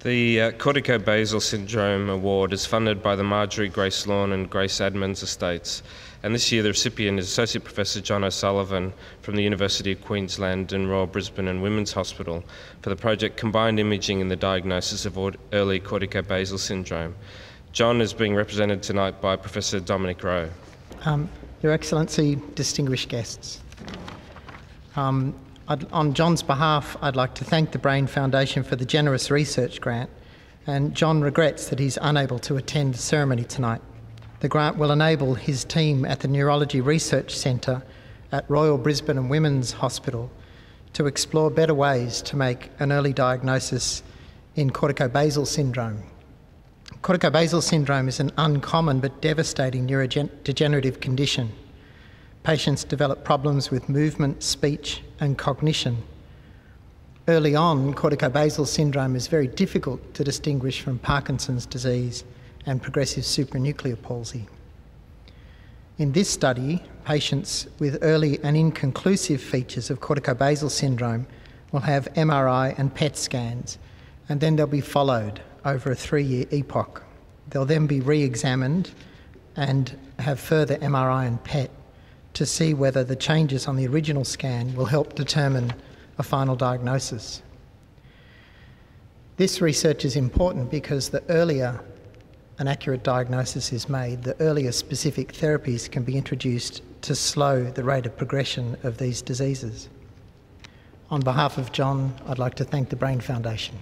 The Corticobasal Syndrome Award is funded by the Marjorie Grace Lawn and Grace Admins Estates, and this year the recipient is Associate Professor John O'Sullivan from the University of Queensland and Royal Brisbane and Women's Hospital for the project Combined Imaging in the Diagnosis of Early Corticobasal Syndrome. John is being represented tonight by Professor Dominic Rowe. Your Excellency, distinguished guests. On John's behalf, I'd like to thank the Brain Foundation for the generous research grant, and John regrets that he's unable to attend the ceremony tonight. The grant will enable his team at the Neurology Research Centre at Royal Brisbane and Women's Hospital to explore better ways to make an early diagnosis in Corticobasal syndrome. Corticobasal syndrome is an uncommon but devastating neurodegenerative condition. Patients develop problems with movement, speech and cognition. Early on, Corticobasal syndrome is very difficult to distinguish from Parkinson's disease and progressive supranuclear palsy. In this study, patients with early and inconclusive features of Corticobasal syndrome will have MRI and PET scans, and then they'll be followed over a 3-year epoch. They'll then be re-examined and have further MRI and PET to see whether the changes on the original scan will help determine a final diagnosis. This research is important because the earlier an accurate diagnosis is made, the earlier specific therapies can be introduced to slow the rate of progression of these diseases. On behalf of John, I'd like to thank the Brain Foundation.